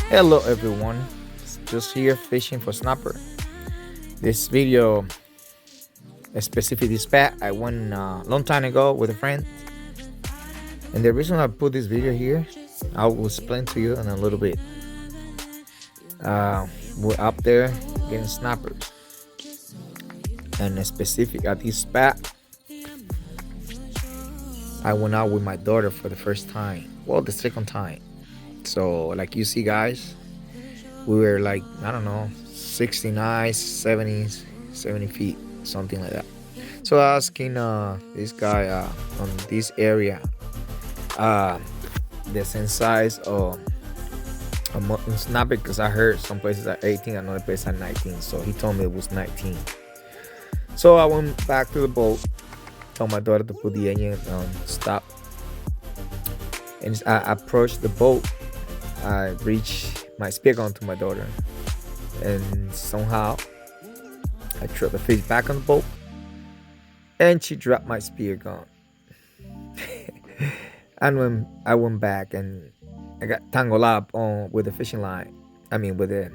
Hello everyone, just here fishing for snapper. This video, specifically spot I went a long time ago with a friend, and the reason I put this video here, I will explain to you in a little bit. We're up there getting snappers, and specific at this spot, I went out with my daughter for the first time. Well, the second time. So like you see guys, we were like, I don't know, 69, 70s, 70 feet, something like that. So asking this guy on this area the same size of a mutton snapper, because I heard some places at 18, another place at 19. So he told me it was 19. So I went back to the boat, told my daughter to put the engine on stop, and I approached the boat. I reached my spear gun to my daughter, and somehow I threw the fish back on the boat, and she dropped my spear gun. And when I went back, and I got tangled up with the fishing line, I mean with the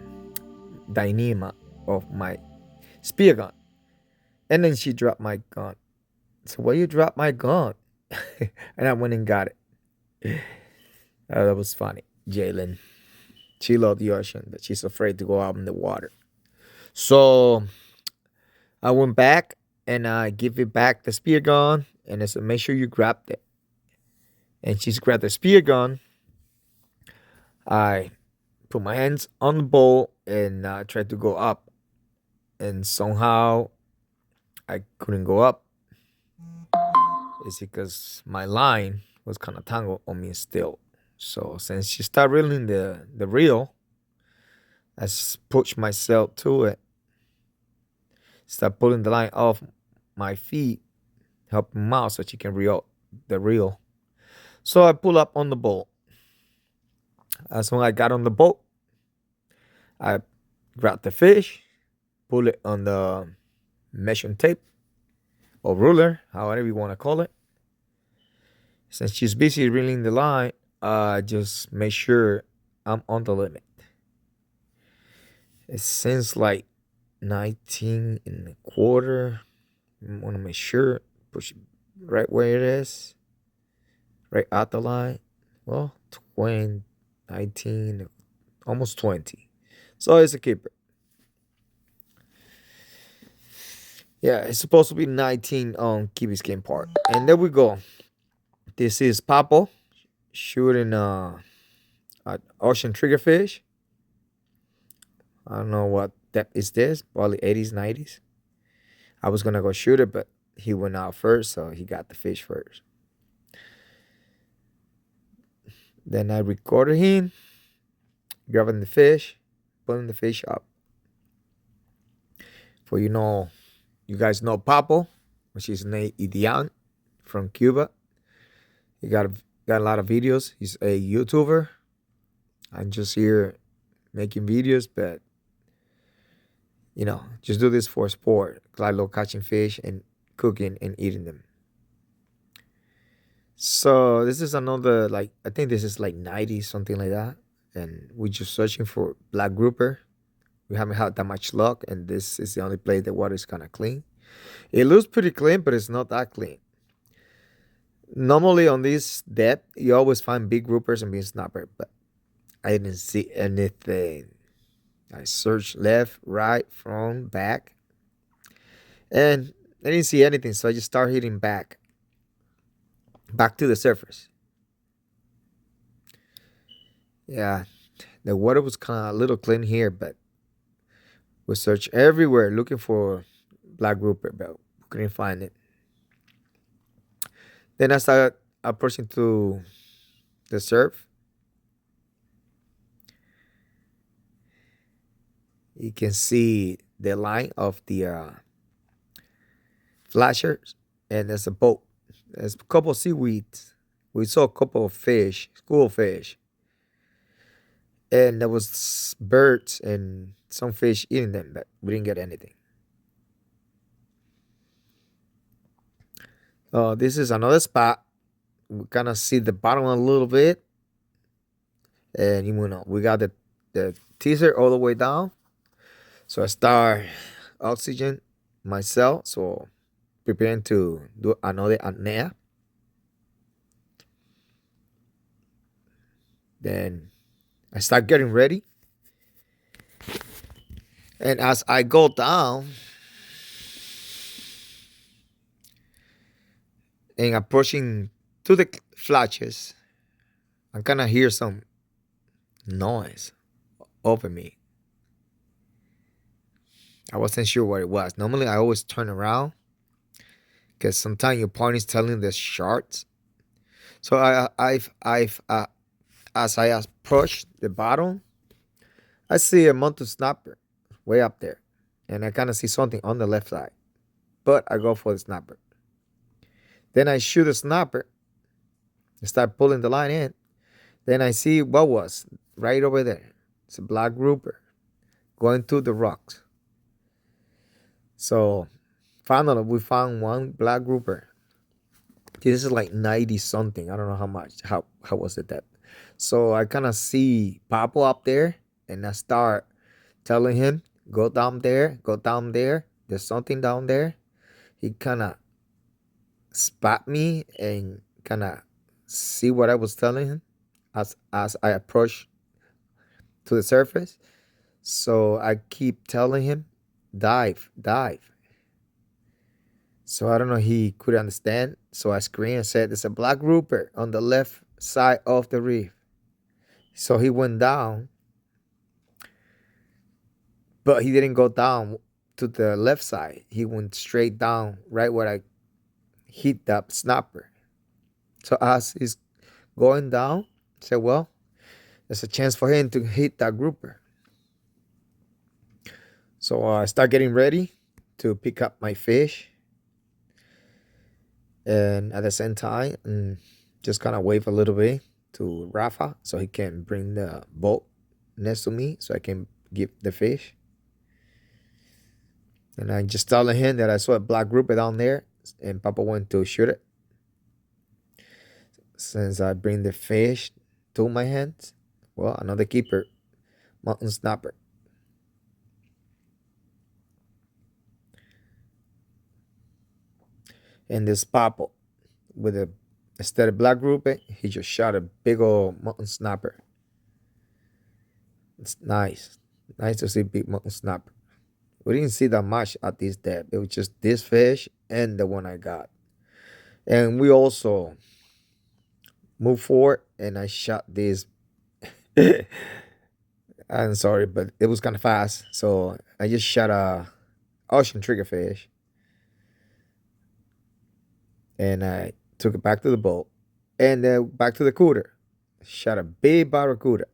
dynama of my spear gun, and then she dropped my gun. So why you dropped my gun? And I went and got it. That was funny. Jalen, she loved the ocean, but she's afraid to go out in the water. So I went back and I give it back the spear gun, and I said, make sure you grab it. And she's grabbed the spear gun. I put my hands on the bowl and tried to go up, and somehow I couldn't go up. It's because my line was kind of tangled on me still. So since she started reeling the reel, I pushed myself to it. Start pulling the line off my feet, helping him out so she can reel the reel. So I pull up on the boat. As when I got on the boat, I grabbed the fish, pull it on the measuring tape or ruler, however you want to call it. Since she's busy reeling the line, just make sure I'm on the limit. It seems like 19 and a quarter. I want to make sure, push it right where it is, right out the line. Well, 20, 19, almost 20. So it's a keeper. Yeah, it's supposed to be 19 on Key Biscayne part. And there we go. This is Papo shooting an ocean triggerfish. I don't know what depth is this, probably 80s, 90s. I was gonna go shoot it, but he went out first, so he got the fish first. Then I recorded him grabbing the fish, pulling the fish up. For you guys know Papo, which is named Idian from Cuba. He got a lot of videos. He's a YouTuber. I'm just here making videos, but just do this for sport. I love catching fish and cooking and eating them. So this is another, I think this is like 90, something like that. And we're just searching for black grouper. We haven't had that much luck, and this is the only place the water is kind of clean. It looks pretty clean, but it's not that clean. Normally on this depth, you always find big groupers and big snapper, but I didn't see anything. I searched left, right, front, back, and I didn't see anything, so I just started hitting back to the surface. Yeah, The water was kind of a little clean here, but we searched everywhere looking for black grouper, but we couldn't find it. Then I started approaching to the surf. You can see the line of the flashers, and there's a boat. There's a couple of seaweeds. We saw a couple of fish, school fish, and there was birds and some fish eating them, but we didn't get anything. This is another spot. We kind of see the bottom a little bit, and we got the teaser all the way down. So I start oxygen myself, so preparing to do another apnea. Then I start getting ready, and as I go down and approaching to the flashes, I kind of hear some noise over me. I wasn't sure what it was. Normally, I always turn around because sometimes your partner's telling the sharks. So as I approach the bottom, I see a mountain snapper way up there, and I kind of see something on the left side. But I go for the snapper. Then I shoot the snapper. I start pulling the line in. Then I see what was right over there. It's a black grouper going through the rocks. So finally, we found one black grouper. This is like 90 something. I don't know how much. How was it that? So I kind of see Papo up there, and I start telling him, go down there, go down there. There's something down there. He kind of spot me and kind of see what I was telling him as I approach to the surface. So I keep telling him, dive, dive. So I don't know, he couldn't understand. So I screamed and said, there's a black grouper on the left side of the reef. So he went down, but he didn't go down to the left side. He went straight down right where I hit that snapper. So as he's going down, I said, well, there's a chance for him to hit that grouper. So I start getting ready to pick up my fish. And at the same time, just kind of wave a little bit to Rafa so he can bring the boat next to me so I can give the fish. And I just telling him that I saw a black grouper down there and Papa went to shoot it. Since I bring the fish to my hands, well, another keeper, mountain snapper. And this Papo, with a instead of black grouper, he just shot a big old mountain snapper. It's nice. Nice to see big mountain snapper. We didn't see that much at this depth. It was just this fish and the one I got. And we also moved forward and I shot this. I'm sorry, but it was kind of fast. So I just shot a ocean triggerfish. And I took it back to the boat. And then back to the cooler. Shot a big barracuda.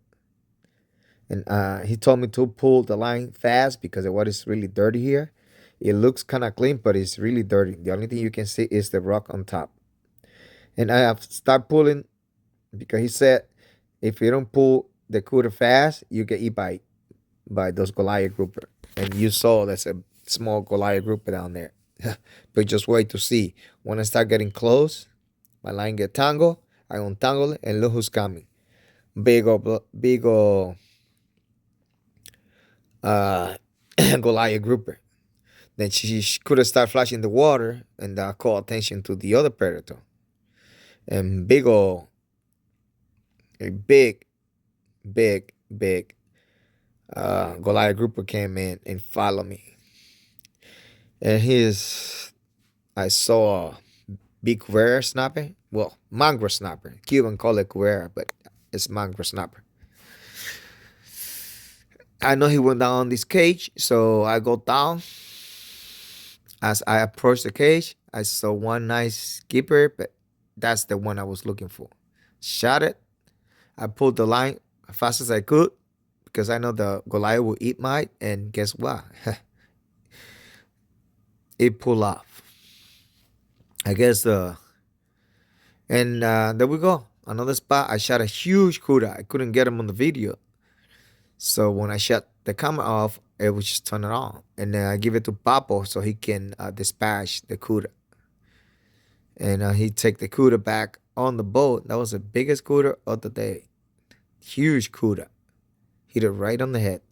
And he told me to pull the line fast because the water is really dirty here. It looks kind of clean, but it's really dirty. The only thing you can see is the rock on top. And I have started pulling because he said if you don't pull the cooler fast, you get eaten by those Goliath grouper. And you saw there's a small Goliath grouper down there. But just wait to see. When I start getting close, my line get tangled. I untangle it, and look who's coming. Big ol' Goliath grouper. Then she could have started flashing the water and call attention to the other predator. And a big Goliath grouper came in and followed me. And I saw a big cuera snapper. Well, mangrove snapper. Cuban call it cuera, but it's mangrove snapper. I know he went down on this cage, so I go down. As I approached the cage, I saw one nice skipper, but that's the one I was looking for. Shot it. I pulled the line as fast as I could because I know the Goliath will eat mine. And guess what? It pulled off. I guess and there we go. Another spot. I shot a huge cuda. I couldn't get him on the video. So when I shut the camera off, it would just turn it on. And then I give it to Papo so he can dispatch the cuda. And he take the cuda back on the boat. That was the biggest cuda of the day. Huge cuda. Hit it right on the head.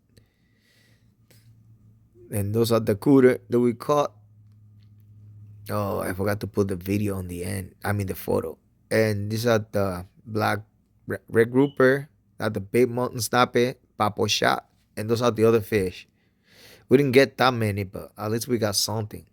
And those are the cuda that we caught. Oh, I forgot to put the video on the end. I mean the photo. And these are the black red grouper, the big mountain snapper, Papo shot, and those are the other fish. We didn't get that many, but at least we got something.